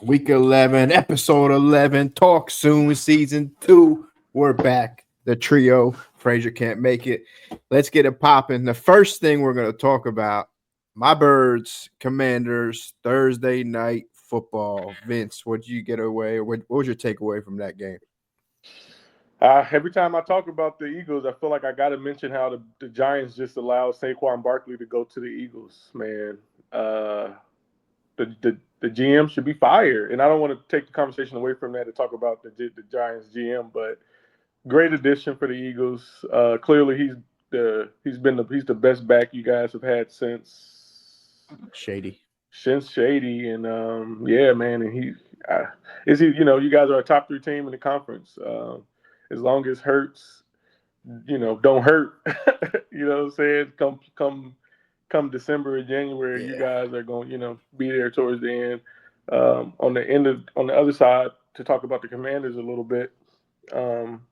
Week 11, episode 11, talk soon, season 2. We're back. The trio. Frazier can't make it. Let's get it popping. The first thing we're going to talk about, my Birds, Commanders, Thursday night football. Vince, what did you get away? Or what was your takeaway from that game? Every time I talk about the Eagles, I feel like I got to mention how the Giants just allowed Saquon Barkley to go to the Eagles. Man, the GM should be fired, and I don't want to take the conversation away from that to talk about the Giants GM, but great addition for the Eagles. Clearly, he's the best back you guys have had Shady. since Shady, and yeah, man, and uh, you guys are a top three team in the conference. As long as Hurts, don't hurt. You know what I'm saying? Come December or January, you Yeah. guys are going, be there towards the end. On the other side, to talk about the Commanders a little bit, um,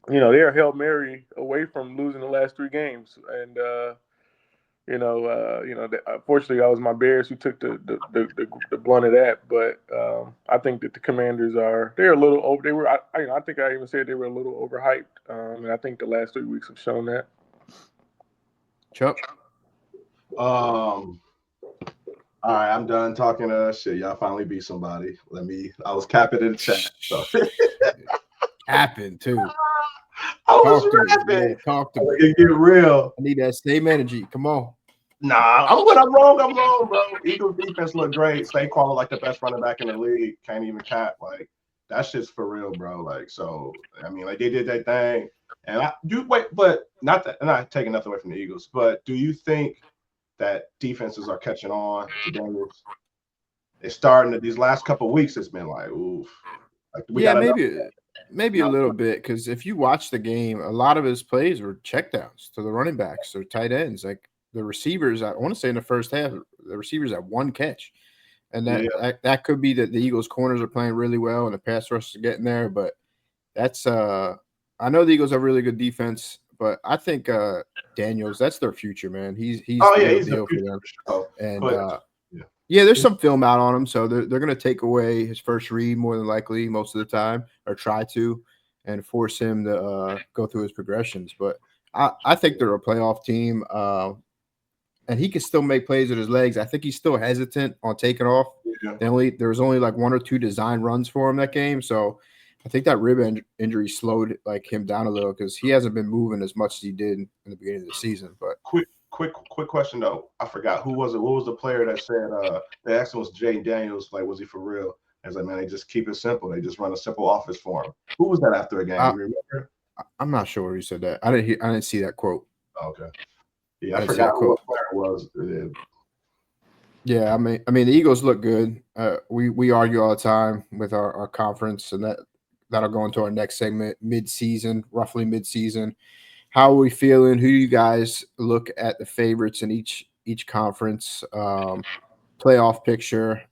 they're Hail Mary away from losing the last three games, and unfortunately, that was my Bears who took the blunt of that. But I think that the Commanders they're a little over. They were, I think I even said they were a little overhyped, and I think the last 3 weeks have shown that. Chuck? All right, I'm done talking shit. Y'all finally beat somebody. I was capping in the chat. So. Capping, too. I was Talk to rapping. me. Yeah, talk to me. Get real. I need that same energy. Come on. Nah, when I'm wrong, bro. Eagles defense look great. Saquon like the best running back in the league. Can't even cap. Like, that shit's for real, bro. Like, so, I mean, like, they did that thing. And but not that, I'm not taking nothing away from the Eagles, but do you think that defenses are catching on to Daniels? It's starting these last couple of weeks. It's been like, oof. Like, we got maybe a little bit, because if you watch the game, a lot of his plays were checkdowns to the running backs or tight ends. Like the receivers, I want to say in the first half, the receivers had one catch, and that could be that the Eagles' corners are playing really well and the pass rush is getting there. But that's I know the Eagles have really good defense, but I think Daniels, that's their future, man. He's the real deal for them. Sure. And yeah, there's some film out on him, so they're going to take away his first read more than likely most of the time, or try to, and force him to go through his progressions. But I think they're a playoff team, and he can still make plays with his legs. I think he's still hesitant on taking off. Yeah. There was only like one or two design runs for him that game, so I think that rib injury slowed like him down a little, because he hasn't been moving as much as he did in the beginning of the season. But quick question though. I forgot who was it. What was the player that said they asked him was Jay Daniels, like, was he for real? I was like, man, they just keep it simple. They just run a simple offense for him. Who was that after a game? You remember? I'm not sure who said that. I didn't see that quote. Oh, okay. Yeah, I forgot who the player was. Yeah, I mean, the Eagles look good. We argue all the time with our conference, and that'll go into our next segment, roughly mid-season. How are we feeling? Who do you guys look at the favorites in each conference? Playoff picture,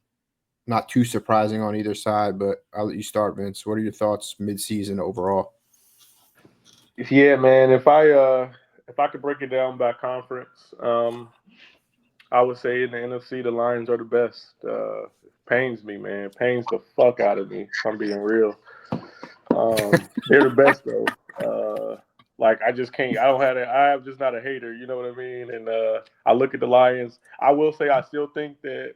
not too surprising on either side, but I'll let you start, Vince. What are your thoughts mid-season overall? Yeah, man. If I could break it down by conference, I would say in the NFC the Lions are the best. Pains me, man. Pains the fuck out of me. If I'm being real. They're the best though. Like I just can't. I don't have. I'm just not a hater. You know what I mean? And I look at the Lions. I will say I still think that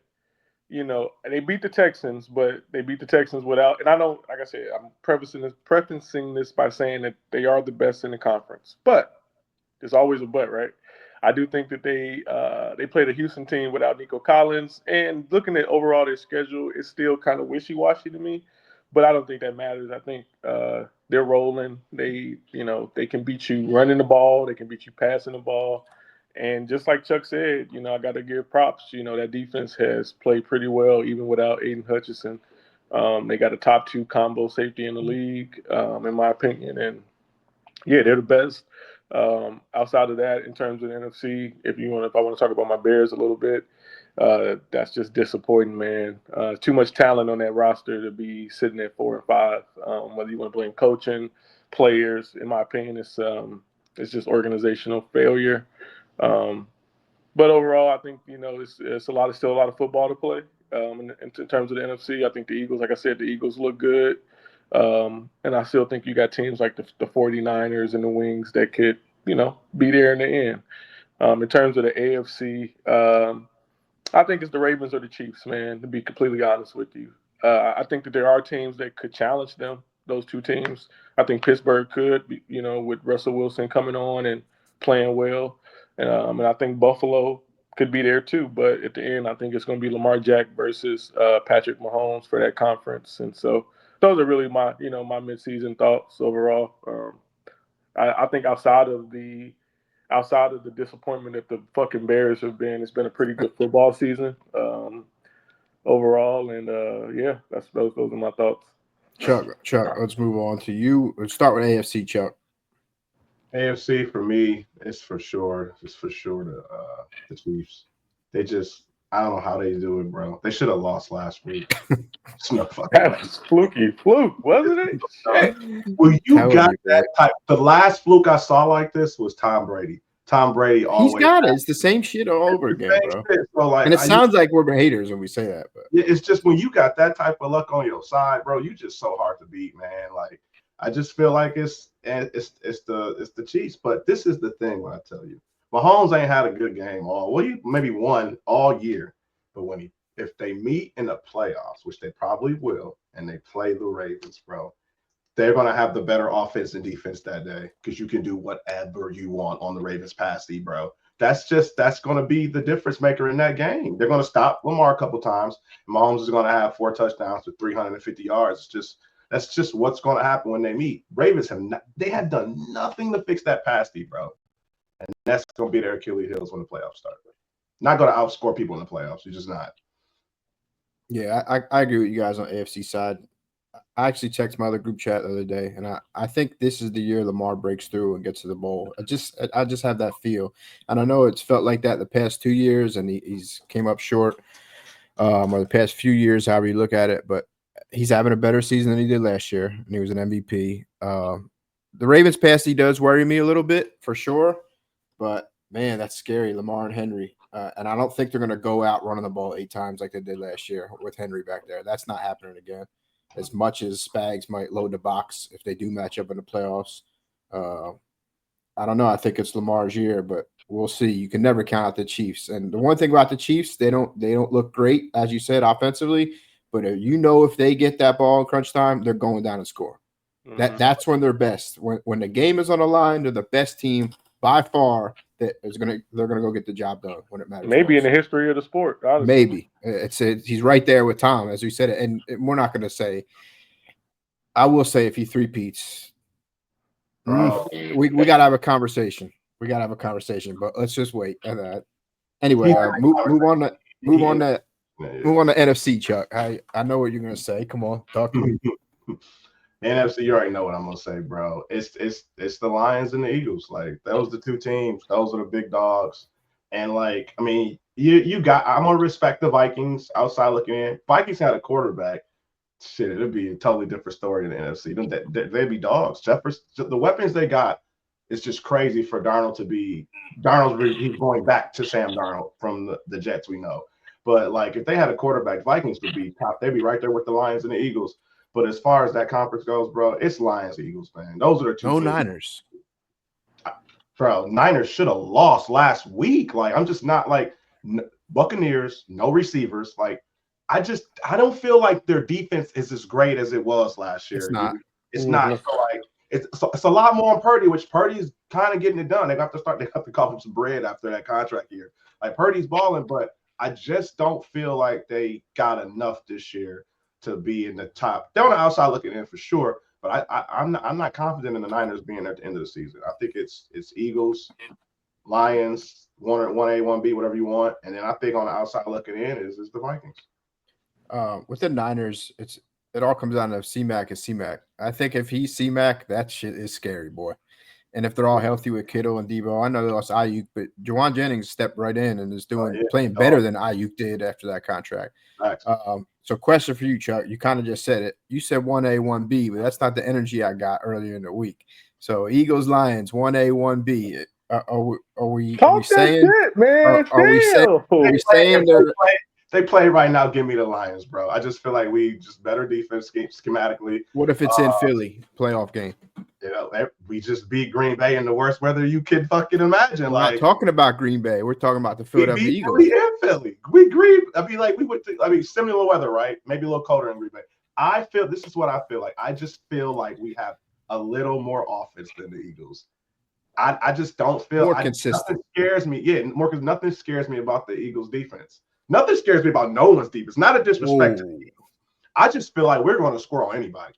they beat the Texans, but they beat the Texans without. And I know, like I said, I'm prefacing this by saying that they are the best in the conference. But there's always a but, right? I do think that they played a Houston team without Nico Collins, and looking at overall their schedule, it's still kind of wishy-washy to me. But I don't think that matters. I think they're rolling. They can beat you running the ball. They can beat you passing the ball. And just like Chuck said, I got to give props. That defense has played pretty well even without Aiden Hutchinson. They got a top 2 combo safety in the league, in my opinion. And yeah, they're the best. Outside of that, in terms of the NFC, if I want to talk about my Bears a little bit, that's just disappointing, man. Too much talent on that roster to be sitting at 4-5. Whether you want to blame coaching, players, in my opinion, it's just organizational failure. But overall, I think it's still a lot of football to play, in terms of the NFC. I think the Eagles, like I said, the Eagles look good. And I still think you got teams like the 49ers and the Wings that could, be there in the end. In terms of the AFC, I think it's the Ravens or the Chiefs, man, to be completely honest with you. I think that there are teams that could challenge them, those two teams. I think Pittsburgh could, with Russell Wilson coming on and playing well. And I think Buffalo could be there too. But at the end, I think it's going to be Lamar Jack versus Patrick Mahomes for that conference. And so those are really my midseason thoughts overall. I think outside of the disappointment that the fucking Bears have been, it's been a pretty good football season overall. And those are my thoughts. Chuck, let's move on to you. Let's start with AFC, Chuck. AFC for me is for sure the Chiefs. They just, I don't know how they do it, bro. They should have lost last week. That was fluke, wasn't it? Well, you got that type. The last fluke I saw like this was Tom Brady. Tom Brady always. He's got it. It's the same shit all over again, bro. So like, and it sounds like we're haters when we say that, but it's just when you got that type of luck on your side, bro, you just so hard to beat, man. Like, I just feel like it's the Chiefs. But this is the thing when I tell you, Mahomes ain't had a good game he maybe won all year, but if they meet in the playoffs, which they probably will, and they play the Ravens, bro, they're going to have the better offense and defense that day because you can do whatever you want on the Ravens pass D, bro. That's going to be the difference maker in that game. They're going to stop Lamar a couple times. Mahomes is going to have 4 touchdowns with 350 yards. That's just what's going to happen when they meet. Ravens have done nothing to fix that pass D, bro. And that's going to be their Achilles heels when the playoffs start. Not going to outscore people in the playoffs. You're just not. Yeah, I agree with you guys on AFC side. I actually checked my other group chat the other day, and I think this is the year Lamar breaks through and gets to the bowl. I just have that feel, and I know it's felt like that the past 2 years, and he's came up short, or the past few years, however you look at it. But he's having a better season than he did last year, and he was an MVP. The Ravens pass D does worry me a little bit for sure, but man, that's scary, Lamar and Henry. And I don't think they're going to go out running the ball 8 times like they did last year with Henry back there. That's not happening again. As much as Spags might load the box if they do match up in the playoffs. I don't know. I think it's Lamar's year, but we'll see. You can never count out the Chiefs. And the one thing about the Chiefs, they don't look great, as you said, offensively. But if they get that ball in crunch time, they're going down and score. Mm-hmm. That's when they're best. When the game is on the line, they're the best team by far. They're gonna go get the job done when it matters. Maybe most. In the history of the sport. Honestly. Maybe he's right there with Tom, as we said, and we're not going to say. I will say if he three-peats, we got to have a conversation. But let's just wait. Anyway, move on to NFC, Chuck. I know what you're going to say. Come on, talk to me. NFC, you already know what I'm gonna say, bro. It's the Lions and the Eagles. Like, those are the 2 teams. Those are the big dogs. And like, I mean, I'm gonna respect the Vikings outside looking in. Vikings had a quarterback. Shit, it'd be a totally different story in the NFC. They'd be dogs. The weapons they got is just crazy for Darnold to be. He's going back to Sam Darnold from the Jets, we know. But like, if they had a quarterback, Vikings would be top. They'd be right there with the Lions and the Eagles. But as far as that conference goes, bro, it's Lions, Eagles, man. Those are the 2. No Niners. Bro, Niners should have lost last week. Like, I'm just not like Buccaneers, no receivers. Like, I don't feel like their defense is as great as it was last year. It's not. So like, it's a lot more on Purdy, which Purdy's kind of getting it done. They have to call him some bread after that contract year. Like, Purdy's balling, but I just don't feel like they got enough this year to be in the top. They're on the outside looking in for sure, but I'm not confident in the Niners being at the end of the season. I think it's Eagles, Lions, 1A, 1B, whatever you want, and then I think on the outside looking in is the Vikings. With the Niners, it all comes down to C-Mac is C-Mac. I think if he's C-Mac, that shit is scary, boy. And if they're all healthy with Kittle and Debo, I know they lost Ayuk, but Juwan Jennings stepped right in and is playing better than Ayuk did after that contract. So question for you, Chuck. You kind of just said it. You said 1A, 1B, but that's not the energy I got earlier in the week. So Eagles, Lions, 1A, 1B. Are we saying? Shit, man. Are we saying they play right now, give me the Lions, bro. I just feel like we just better defense schematically. What if it's in Philly playoff game? You know, we just beat Green Bay in the worst weather you could fucking imagine. We're not talking about Green Bay. We're talking about the Philadelphia Eagles. Philly and Philly. We Green. I mean, like we would. Similar weather, right? Maybe a little colder in Green Bay. I feel this is what I feel like. I just feel like we have a little more offense than the Eagles. I just don't feel more consistent. Nothing scares me. Yeah, more because nothing scares me about the Eagles' defense. Nothing scares me about no one's defense. Not a disrespect to the Eagles. I just feel like we're going to score on anybody.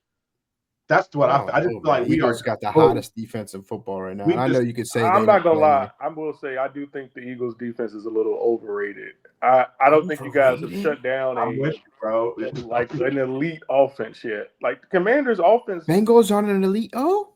That's what I feel. I just feel like we got the hottest defense in football right now. I know you could say I'm not gonna lie. I will say I do think the Eagles' defense is a little overrated. I don't think you guys have shut down like an elite offense yet. Like the Commanders' offense. Bengals aren't an elite. Oh,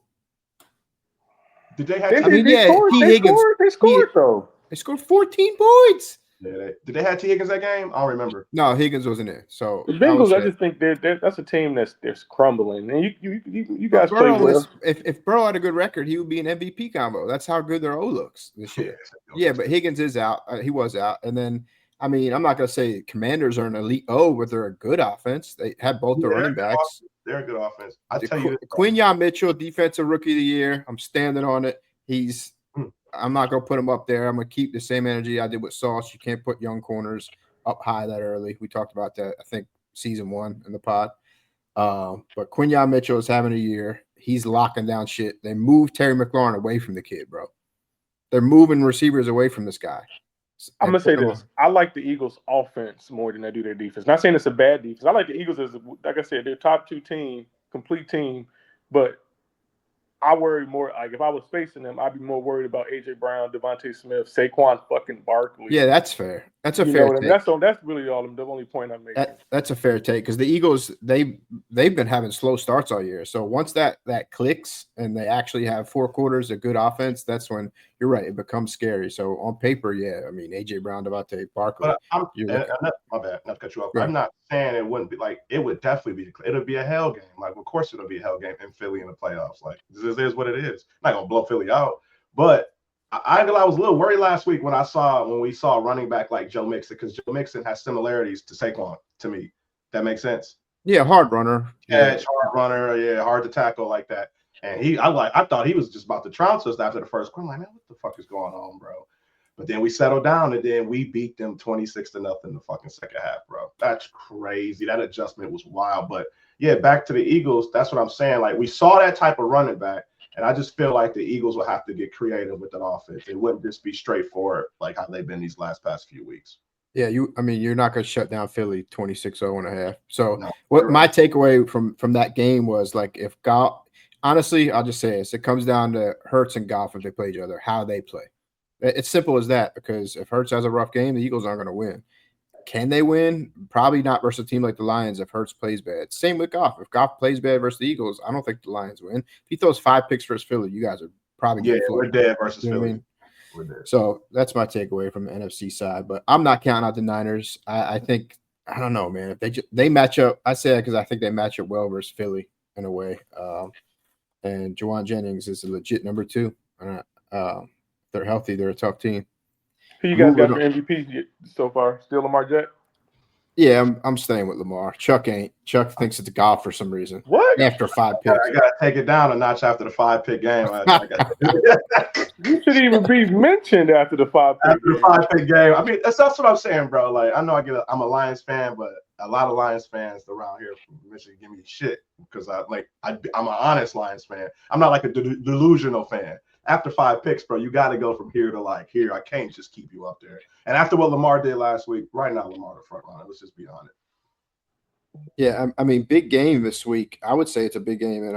did they have? They scored though. They scored 14 points. Yeah, did they have T. Higgins that game? I don't remember. No, Higgins wasn't there. So the Bengals, I just think that's a team that's crumbling. And you guys play well. If Burrow had a good record, he would be an MVP combo. That's how good their O looks this year. Yeah, but Higgins is out. He was out. And then, I mean, I'm not going to say Commanders are an elite O, but they're a good offense. They have both the running backs. They're a good offense. I tell you, Quinyon Mitchell, defensive rookie of the year. I'm standing on it. I'm not going to put him up there. I'm going to keep the same energy I did with Sauce. You can't put young corners up high that early. We talked about that, I think, season 1 in the pod. But Quinyon Mitchell is having a year. He's locking down shit. They moved Terry McLaurin away from the kid, bro. They're moving receivers away from this guy. I'm going to say this. I like the Eagles' offense more than I do their defense. Not saying it's a bad defense. I like the Eagles as, like I said, they're top 2 team, complete team. But I worry more, like if I was facing them, I'd be more worried about A.J. Brown, Devontae Smith, Saquon fucking Barkley. Yeah, that's fair. That's a fair take. That's really the only point I'm making. That's a fair take because the Eagles, they've been having slow starts all year. So once that clicks and they actually have 4 quarters of good offense, that's when you're right. It becomes scary. So on paper, yeah, I mean, A.J. Brown, Devontae Barkley. My bad, not to cut you off. Right. I'm not saying it wouldn't be like it would definitely be. It'll be a hell game. Like, of course, it'll be a hell game in Philly in the playoffs. Like, this is what it is. I'm not gonna blow Philly out, but I was a little worried last week when we saw a running back like Joe Mixon, because Joe Mixon has similarities to Saquon to me. That makes sense. Yeah, hard runner. Hard runner. Yeah, hard to tackle like that. And I thought he was just about to trounce us after the first quarter. I'm like, man, what the fuck is going on, bro? But then we settled down and then we beat them 26-0 in the fucking second half, bro. That's crazy. That adjustment was wild. But yeah, back to the Eagles. That's what I'm saying. Like, we saw that type of running back. And I just feel like the Eagles will have to get creative with that offense. It wouldn't just be straightforward like how they've been these past few weeks. Yeah, you're not going to shut down Philly 26-0 and a half. So my takeaway from that game was, like, if Goff, honestly, I'll just say this. It comes down to Hurts and Goff if they play each other, how they play. It's simple as that, because if Hurts has a rough game, the Eagles aren't going to win. Can they win? Probably not versus a team like the Lions if Hurts plays bad. Same with Goff. If Goff plays bad versus the Eagles, I don't think the Lions win. If he throws 5 picks versus Philly, you guys are probably we're dead versus Philly. I mean? We're dead. So that's my takeaway from the NFC side. But I'm not counting out the Niners. I think, I don't know, man. If they match up, I say that because I think they match up well versus Philly in a way. And Juwan Jennings is a legit number 2. They're healthy. They're a tough team. Who you guys got for MVP so far? Still Lamar Jackson? Yeah, I'm staying with Lamar. Chuck ain't. Chuck thinks it's Goff for some reason. What? After 5 picks. I gotta take it down a notch after the 5-pick game. You shouldn't even be mentioned after the 5-pick after the 5-pick game. I mean, that's what I'm saying, bro. Like, I know I'm a Lions fan, but a lot of Lions fans around here from Michigan give me shit because I'm an honest Lions fan. I'm not like a delusional fan. After 5 picks, bro, you got to go from here to like here. I can't just keep you up there. And after what Lamar did last week, right now Lamar the front runner. Let's just be honest. Yeah, I mean, big game this week. I would say it's a big game in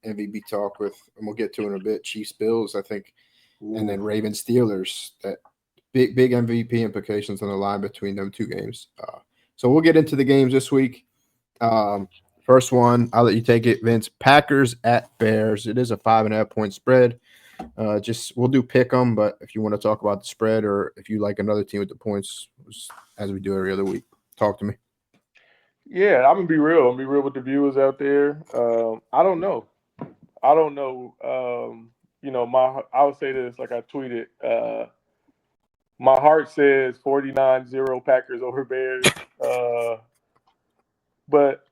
MVP talk with, and we'll get to it in a bit, Chiefs Bills, I think, and then Ravens Steelers. That big MVP implications on the line between them 2 games. So we'll get into the games this week. First one, I'll let you take it, Vince. Packers at Bears. It is a 5.5-point spread. We'll do pick 'em, but if you want to talk about the spread or if you like another team with the points, as we do every other week, talk to me. Yeah, I'm gonna be real. I'm gonna be real with the viewers out there. I don't know. I would say this, like I tweeted. My heart says 49-0 Packers over Bears. But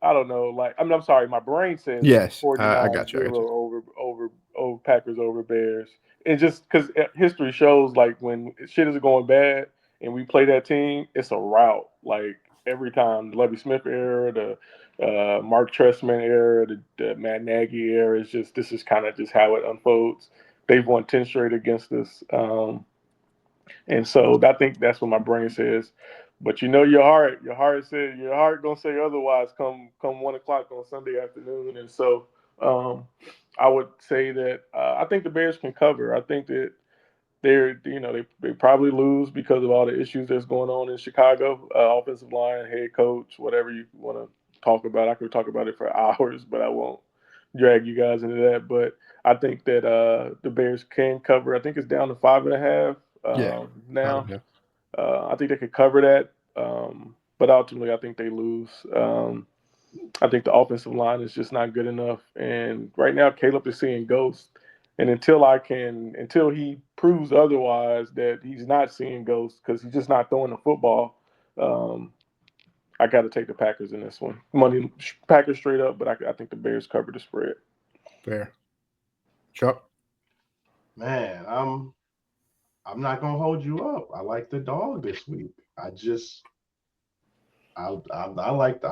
I don't know. Like, I'm sorry. My brain says Yes, 49 I got you. 0 over Packers over Bears. And just because history shows, like, when shit is going bad and we play that team, it's a rout. Like, every time, the Lovie Smith era, the Mark Trestman era, the Matt Nagy era, this is kind of just how it unfolds. They've won 10 straight against us. And so I think that's what my brain says. But your heart gonna say otherwise come 1 o'clock on Sunday afternoon. And so I would say that I think the Bears can cover. I think that they probably lose because of all the issues that's going on in Chicago, offensive line, head coach, whatever you want to talk about. I could talk about it for hours, but I won't drag you guys into that. But I think that the Bears can cover. I think it's down to 5.5 now. I think they could cover that, but ultimately I think they lose. I think the offensive line is just not good enough, and right now Caleb is seeing ghosts. And until he proves otherwise that he's not seeing ghosts because he's just not throwing the football, I got to take the Packers in this one. Money Packers straight up, but I think the Bears cover the spread. Fair. Chuck? Man, I'm not gonna hold you up. I like the dog this week. I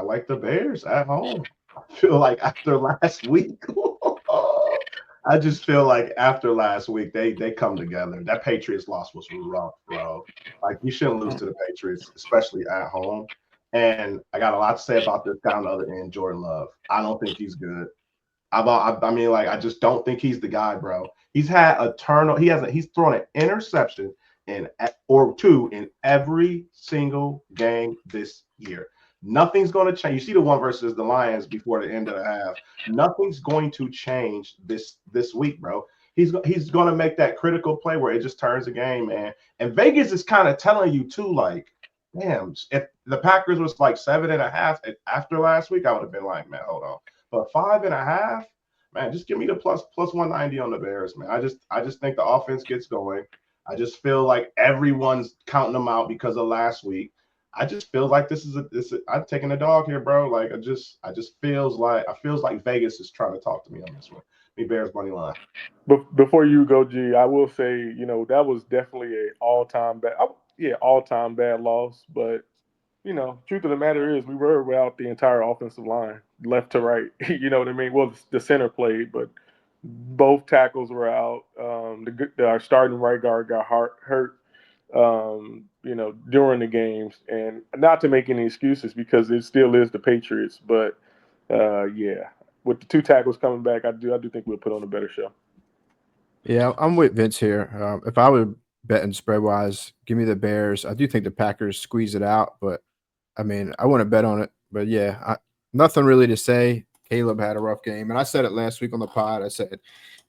like the Bears at home. I feel like after last week, I just feel like after last week they come together. That Patriots loss was rough, bro. Like, you shouldn't lose to the Patriots, especially at home. And I got a lot to say about this guy on the other end, Jordan Love. I don't think he's good. I just don't think he's the guy, bro. He's had a turnover. He's thrown an interception or two in every single game this year. Nothing's going to change. You see the one versus the Lions before the end of the half. Nothing's going to change this week, bro. He's going to make that critical play where it just turns the game, man. And Vegas is kind of telling you too, like, damn, if the Packers was like 7.5 after last week, I would have been like, man, hold on. But 5.5, man, just give me the plus 190 on the Bears, man. I just think the offense gets going. I just feel like everyone's counting them out because of last week. I just feel like I'm taking a dog here, bro. Like, I just feels like Vegas is trying to talk to me on this one. Me Bears money line. But before you go, G, I will say, that was definitely an all-time bad loss. But truth of the matter is we were without the entire offensive line, left to right. You know what I mean? Well, the center played, but both tackles were out. Our starting right guard got hurt. During the games, and not to make any excuses because it still is the Patriots, but with the two tackles coming back, I do think we'll put on a better show. Yeah, I'm with Vince here. If I were betting spread wise, give me the Bears. I do think the Packers squeeze it out, but I mean, I want to bet on it. But yeah, nothing really to say. Caleb had a rough game, and I said it last week on the pod. I said,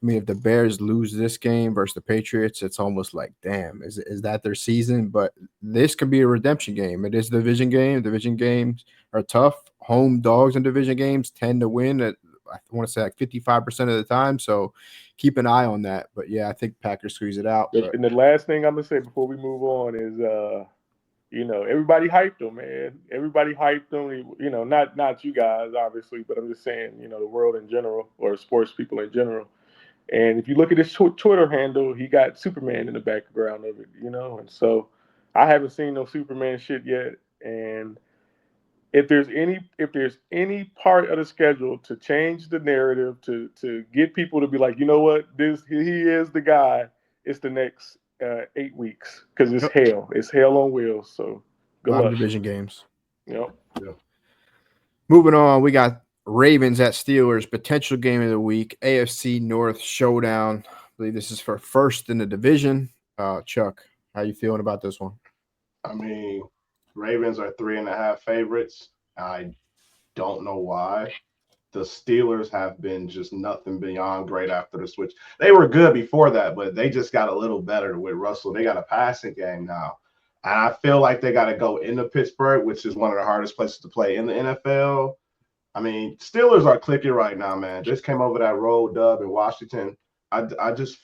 if the Bears lose this game versus the Patriots, it's almost like, damn, is that their season? But this could be a redemption game. It is a division game. Division games are tough. Home dogs in division games tend to win at, I want to say, like 55% of the time. So keep an eye on that. But yeah, I think Packers squeeze it out. And the last thing I'm gonna say before we move on is, everybody hyped them, man. Everybody hyped them. Not you guys, obviously, but I'm just saying, the world in general or sports people in general. And if you look at his Twitter handle, he got Superman in the background of it, And so I haven't seen no Superman shit yet. And if there's any part of the schedule to change the narrative, to get people to be like, you know what, he is the guy, it's the next 8 weeks because it's hell. It's hell on wheels. So good luck. Division games. Yep. Yeah. Moving on, we got Ravens at Steelers, potential game of the week, AFC North showdown. I believe this is for first in the division. Chuck, how you feeling about this one? I mean, Ravens are 3.5 favorites. I don't know why. The Steelers have been just nothing beyond great after the switch. They were good before that, but they just got a little better with Russell. They got a passing game now. And I feel like they got to go into Pittsburgh, which is one of the hardest places to play in the NFL. I mean, Steelers are clicking right now, man. Just came over that road dub in Washington. I just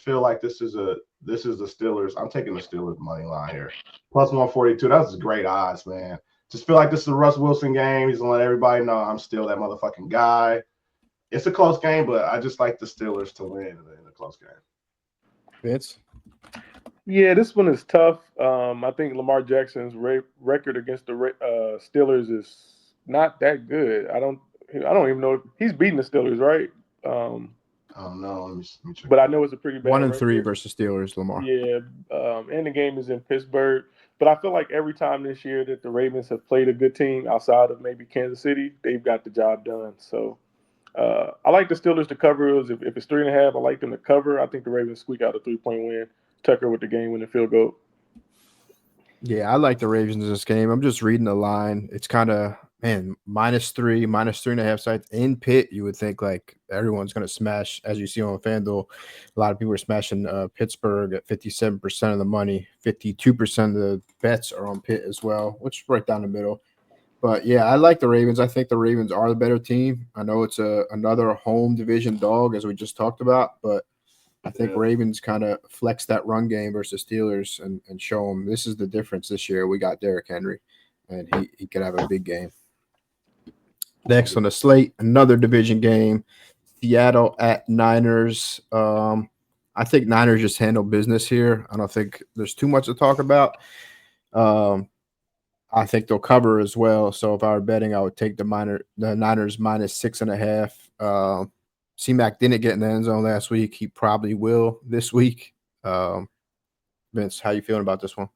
feel like this is the Steelers. I'm taking the Steelers money line here. Plus 142. That's great odds, man. just feel like this is a Russ Wilson game. He's gonna let everybody know I'm still that motherfucking guy. It's a close game, but I just like the Steelers to win in a close game. Vince? Yeah, this one is tough. I think Lamar Jackson's record against the Steelers is not that good. I don't even know if he's beating the Steelers, right? I don't know. Let me check. But I know it's a pretty bad 1-3 record. versus Steelers, Lamar. Yeah, and the game is in Pittsburgh. But I feel like every time this year that the Ravens have played a good team outside of maybe Kansas City, they've got the job done. So I like the Steelers to cover. If it's 3.5, I like them to cover. I think the Ravens squeak out a 3-point win. Tucker with the game-winning field goal. Yeah, I like the Ravens in this game. I'm just reading the line. It's kind of, man, -3, -3.5 sites in Pitt. You would think like everyone's going to smash, as you see on FanDuel. A lot of people are smashing Pittsburgh at 57% of the money. 52% of the bets are on Pitt as well, which is right down the middle. But yeah, I like the Ravens. I think the Ravens are the better team. I know it's another home division dog, as we just talked about, but I think Ravens kind of flex that run game versus Steelers and show them this is the difference this year. We got Derrick Henry, and he could have a big game. Next on the slate, another division game, Seattle at Niners. I think Niners just handle business here. I don't think there's too much to talk about. I think they'll cover as well. So if I were betting, I would take the Niners -6.5. C-Mac didn't get in the end zone last week. He probably will this week. Vince, how you feeling about this one?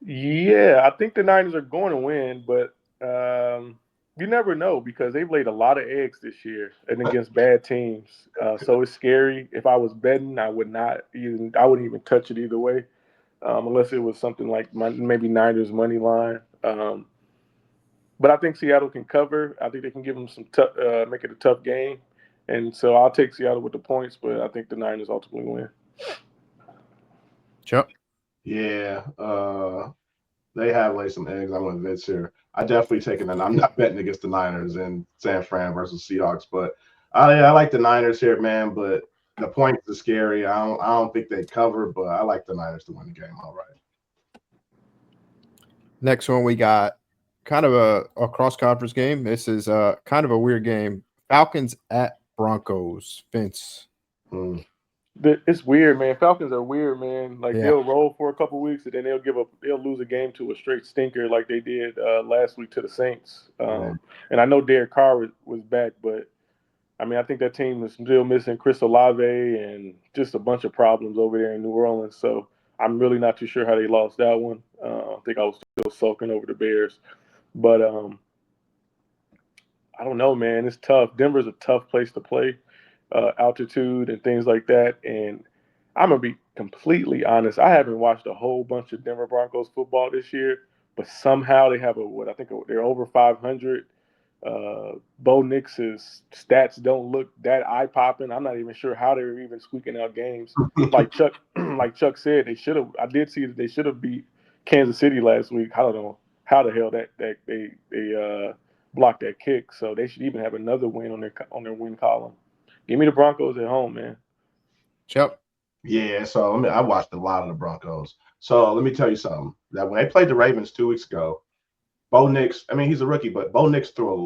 Yeah, I think the Niners are going to win, but you never know because they've laid a lot of eggs this year and against bad teams. So it's scary. If I was betting, I wouldn't even touch it either way, unless it was something like maybe Niners money line. But I think Seattle can cover. I think they can give them make it a tough game. And so I'll take Seattle with the points, but I think the Niners ultimately win. Chuck? Yeah, they have laid some eggs. I went Vince here. I definitely taking them. I'm not betting against the Niners in San Fran versus Seahawks, but I like the Niners here, man. But the points are scary. I don't think they cover, but I like the Niners to win the game. All right. Next one, we got kind of a cross-conference game. This is kind of a weird game. Falcons at Broncos. Vince. It's weird, man. Falcons are weird, man. Like Yeah. they'll roll for a couple weeks and then they'll lose a game to a straight stinker like they did last week to the Saints. And I know Derek Carr was back, but I mean I think that team is still missing Chris Olave and just a bunch of problems over there in New Orleans. So I'm really not too sure how they lost that one. I think I was still sulking over the Bears, but I don't know, man. It's tough. Denver's a tough place to play. Altitude and things like that. And I'm going to be completely honest. I haven't watched a whole bunch of Denver Broncos football this year, but somehow they have they're over 500. Bo Nix's stats don't look that eye-popping. I'm not even sure how they're even squeaking out games. Like Chuck said, I did see that they should have beat Kansas City last week. I don't know how the hell that they blocked that kick. So they should even have another win on their win column. Give me the Broncos at home, man. Chuck? Yeah, so I watched a lot of the Broncos. So let me tell you something. That when they played the Ravens 2 weeks ago, Bo Nix, I mean, he's a rookie, but Bo Nix threw he threw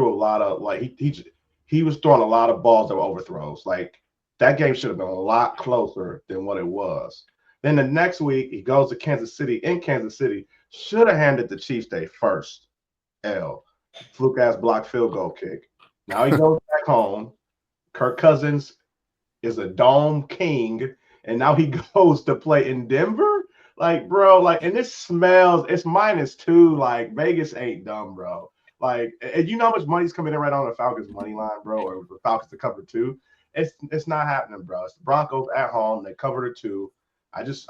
a lot of like he was throwing a lot of balls that were overthrows. Like that game should have been a lot closer than what it was. Then the next week he goes to Kansas City. In Kansas City, should have handed the Chiefs their first L. Fluke ass block field goal kick. Now he goes back home. Kirk Cousins is a dome king, and now he goes to play in Denver. Like, bro, like, and it's -2. Like, Vegas ain't dumb, bro. Like, and you know how much money's coming in right on the Falcons money line, bro, or the Falcons to cover 2. It's not happening, bro. It's the Broncos at home. They covered it 2. I just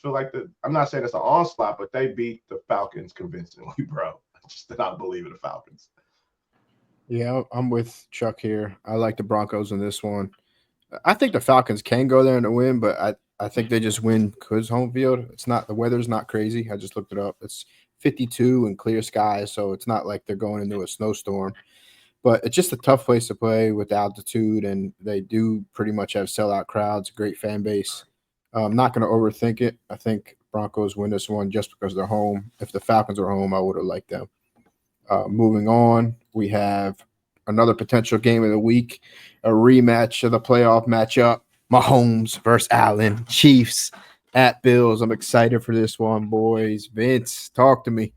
feel like I'm not saying it's an onslaught, but they beat the Falcons convincingly, bro. I just did not believe in the Falcons. Yeah, I'm with Chuck here. I like the Broncos in this one. I think the Falcons can go there and win, but I think they just win because home field. The weather's not crazy. I just looked it up. It's 52 and clear skies, so it's not like they're going into a snowstorm. But it's just a tough place to play with altitude, and they do pretty much have sellout crowds, great fan base. I'm not going to overthink it. I think Broncos win this one just because they're home. If the Falcons are home, I would have liked them. Moving on, we have another potential game of the week, a rematch of the playoff matchup. Mahomes versus Allen, Chiefs at Bills. I'm excited for this one, boys. Vince, talk to me.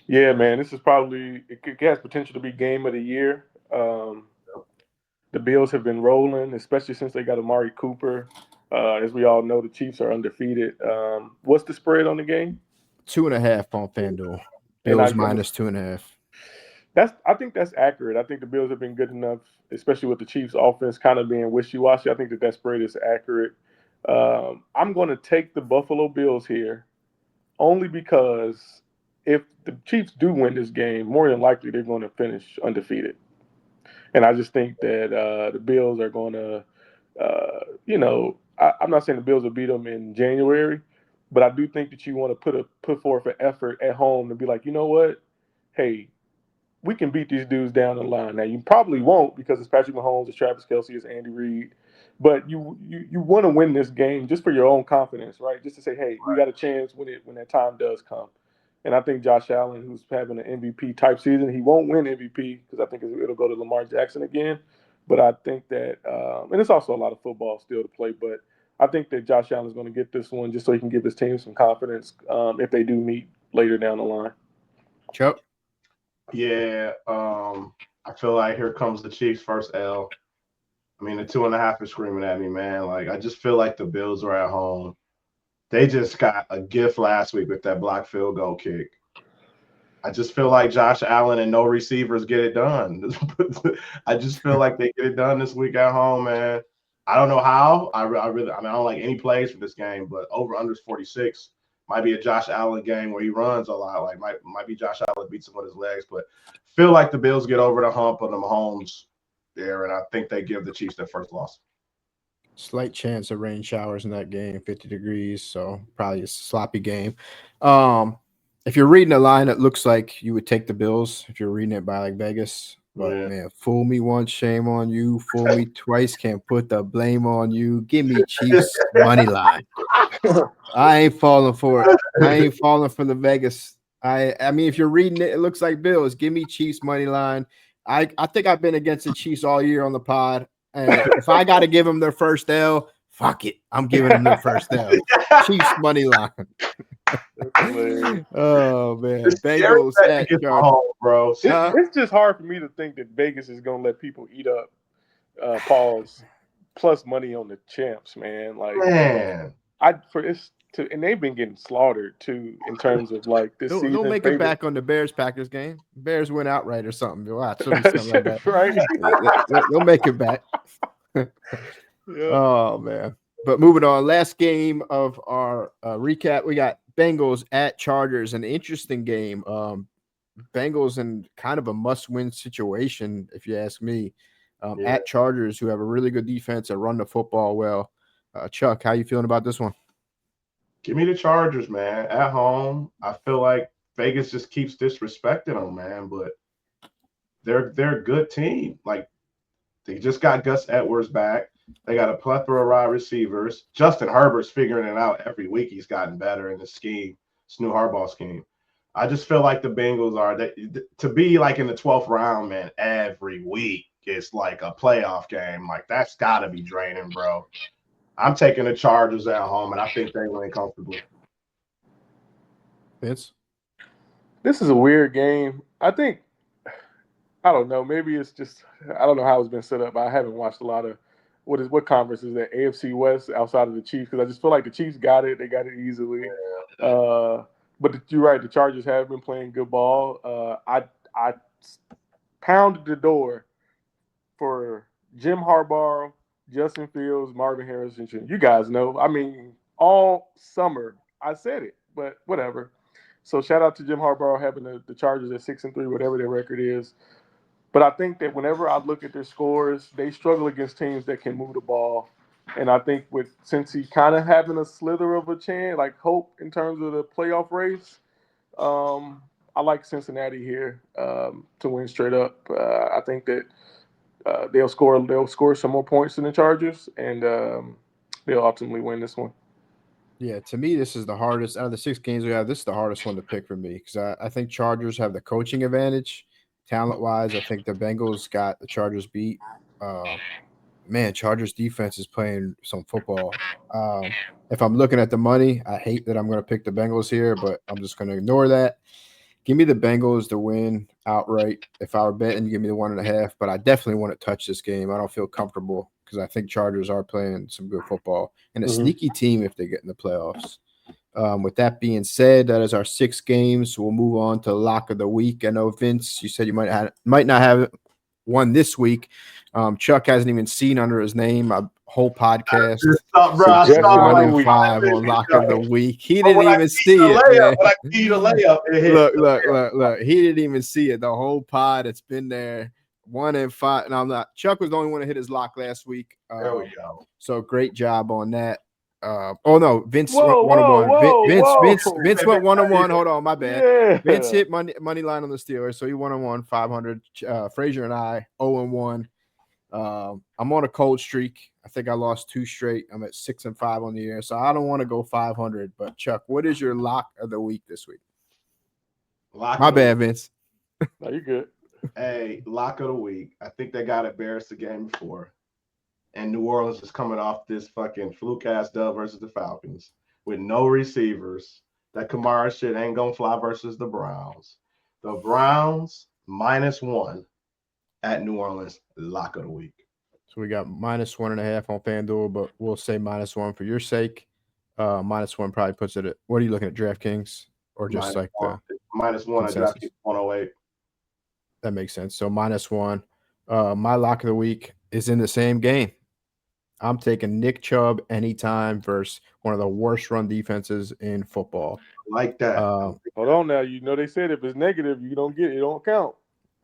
Yeah, man, this is probably it has potential to be game of the year. The Bills have been rolling, especially since they got Amari Cooper. As we all know, the Chiefs are undefeated. What's the spread on the game? 2.5 on FanDuel. And Bills minus 2.5. I think that's accurate. I think the Bills have been good enough, especially with the Chiefs' offense kind of being wishy-washy. I think that spread is accurate. I'm going to take the Buffalo Bills here only because if the Chiefs do win this game, more than likely they're going to finish undefeated. And I just think that the Bills are going to, I'm not saying the Bills will beat them in January, but I do think that you want to put forth an effort at home to be like, you know what, hey, we can beat these dudes down the line. Now you probably won't because it's Patrick Mahomes, it's Travis Kelce, it's Andy Reid, but you want to win this game just for your own confidence, right? Just to say, hey, we got a chance when that time does come. And I think Josh Allen, who's having an MVP type season, he won't win MVP because I think it'll go to Lamar Jackson again. But I think that, and it's also a lot of football still to play, but I think that Josh Allen is going to get this one just so he can give his team some confidence if they do meet later down the line. Chuck? Yeah, I feel like here comes the Chiefs' first L. I mean, the 2.5 is screaming at me, man. Like, I just feel like the Bills are at home. They just got a gift last week with that block field goal kick. I just feel like Josh Allen and no receivers get it done. I just feel like they get it done this week at home, man. I don't know how. I don't like any plays for this game, but over under 46 might be a Josh Allen game where he runs a lot. Like might be Josh Allen beats him with his legs, but feel like the Bills get over the hump on the Mahomes there, and I think they give the Chiefs their first loss. Slight chance of rain showers in that game, 50 degrees, so probably a sloppy game. If you're reading the line, it looks like you would take the Bills if you're reading it by like Vegas. But man, fool me once, shame on you. Fool me twice, can't put the blame on you. Give me Chiefs money line. I ain't falling for it. I ain't falling for the Vegas. I mean, if you're reading it, it looks like Bills. Give me Chiefs money line. I think I've been against the Chiefs all year on the pod. And if I got to give them their first L, fuck it. I'm giving them their first L. Chiefs money line. Oh man, Bengals at bro. It's just hard for me to think that Vegas is gonna let people eat up Paul's plus money on the champs, man. Like, man, and they've been getting slaughtered too in terms of like this season. They'll make it back on the Bears-Packers game. Bears win outright or something. Watch, something like that. Right? They'll make it back. Yeah. Oh man. But moving on, last game of our recap, we got Bengals at Chargers, an interesting game. Bengals in kind of a must-win situation, if you ask me. At Chargers, who have a really good defense and run the football well. Chuck, how you feeling about this one? Give me the Chargers, man. At home, I feel like Vegas just keeps disrespecting them, man. But they're a good team. Like, they just got Gus Edwards back. They got a plethora of wide receivers. Justin Herbert's figuring it out every week. He's gotten better in the scheme, this new Harbaugh scheme. I just feel like the Bengals are to be like in the 12th round, man. Every week it's like a playoff game. Like, that's got to be draining, bro. I'm taking the Chargers at home, and I think they win comfortably. Vince? This is a weird game. I don't know. Maybe it's just I don't know how it's been set up. I haven't watched a lot of what conference is that? AFC West outside of the Chiefs, because I just feel like the Chiefs got it. They got it easily. But you're right. The Chargers have been playing good ball. I pounded the door for Jim Harbaugh, Justin Fields, Marvin Harrison Jr. You guys know. I mean, all summer I said it, but whatever. So shout out to Jim Harbaugh having the Chargers at 6-3, whatever their record is. But I think that whenever I look at their scores, they struggle against teams that can move the ball. And I think since he's kind of having a slither of a chance, like hope in terms of the playoff race, I like Cincinnati here to win straight up. I think that they'll score some more points than the Chargers, and they'll ultimately win this one. Yeah, to me, this is the hardest out of the 6 games we have. This is the hardest one to pick for me because I think Chargers have the coaching advantage, talent-wise. I think the Bengals got the Chargers beat. Man, Chargers defense is playing some football. If I'm looking at the money, I hate that I'm going to pick the Bengals here, but I'm just going to ignore that. Give me the Bengals to win outright. If I were betting, give me the 1.5. But I definitely want to touch this game. I don't feel comfortable because I think Chargers are playing some good football and a sneaky team if they get in the playoffs. With that being said, that is our 6 games. We'll move on to lock of the week. I know, Vince, you said you might not have one this week. Chuck hasn't even seen under his name a whole podcast. Just 1-5 on lock of the week. He didn't even see it. I need a layup. Look. He didn't even see it. The whole pod, it's been there. 1-5. And I'm not. Chuck was the only one to hit his lock last week. There we go. So great job on that. No, Vince went 1-1. Vince went 1-1. Hold on, my bad. Yeah. Vince hit money line on the Steelers, so he 1-1, 500. Frazier and I 0-1. I'm on a cold streak. I think I lost 2 straight. I'm at 6-5 on the year, so I don't want to go 500. But Chuck, what is your lock of the week this week? My bad, Vince. No, you good. Hey, lock of the week. I think they got embarrassed the game before. And New Orleans is coming off this fucking fluke-ass dub versus the Falcons with no receivers. That Kamara shit ain't going to fly versus the Browns. The Browns -1 at New Orleans, lock of the week. So we got -1.5 on FanDuel, but we'll say -1 for your sake. -1 probably puts it at, what are you looking at, DraftKings? Or just like the -1 at DraftKings 108. That makes sense. So -1. My lock of the week is in the same game. I'm taking Nick Chubb anytime versus one of the worst run defenses in football. Like that. Hold on now. You know they said if it's negative, you don't get it. It don't count.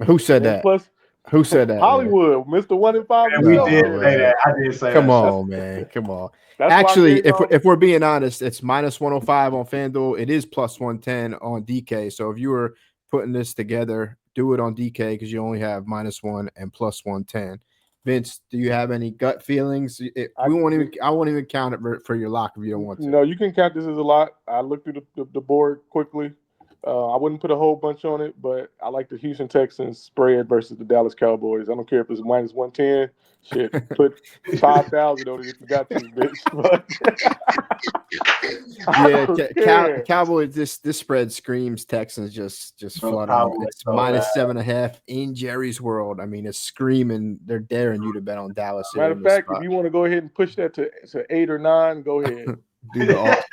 Who said that? Plus, who said that? Hollywood, Mr. 1-5. We did say that. I did say Come that. on, man. Come on. That's Actually, if we're being honest, it's -105 on FanDuel. It is +110 on DK. So if you were putting this together, do it on DK because you only have -1 and +110. Vince, do you have any gut feelings? I won't even count it for your lock if you don't want to. No, you can count this as a lot. I looked through the board quickly. I wouldn't put a whole bunch on it, but I like the Houston Texans spread versus the Dallas Cowboys. I don't care if it's -110. Shit, put 5,000 on it if you got to, bitch. Yeah, Cowboys. This spread screams Texans just flood on. It's -7.5 in Jerry's world. I mean, it's screaming. They're daring you to bet on Dallas. Matter of fact, if you want to go ahead and push that to 8 or 9, go ahead. Do the alt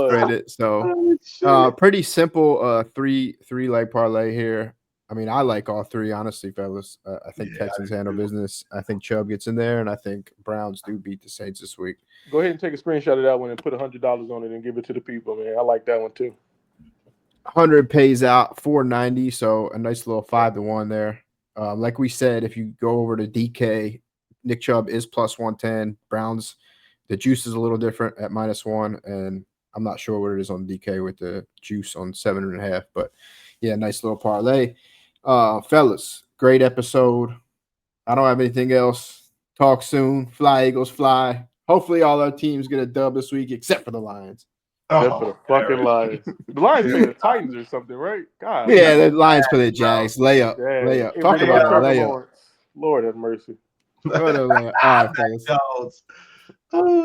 spread it. So pretty simple 3-leg parlay here. I mean, I like all 3, honestly, fellas. I think Texans handle business. I think Chubb gets in there, and I think Browns do beat the Saints this week. Go ahead and take a screenshot of that one and put $100 on it and give it to the people, man. I like that one too. 100 pays out 490, so a nice little 5-1 there. Like we said, if you go over to DK, Nick Chubb is +110. Browns, the juice is a little different at -1, and I'm not sure what it is on DK with the juice on 7.5, but yeah, nice little parlay. Fellas, great episode. I don't have anything else. Talk soon. Fly, Eagles, fly. Hopefully all our teams get a dub this week, except for the Lions. Except for the fucking Lions. The Lions play the Titans or something, right? God. Yeah, the Lions play the Jags. Layup. Talk about a layup. Lord have mercy. All right, fellas. Oh,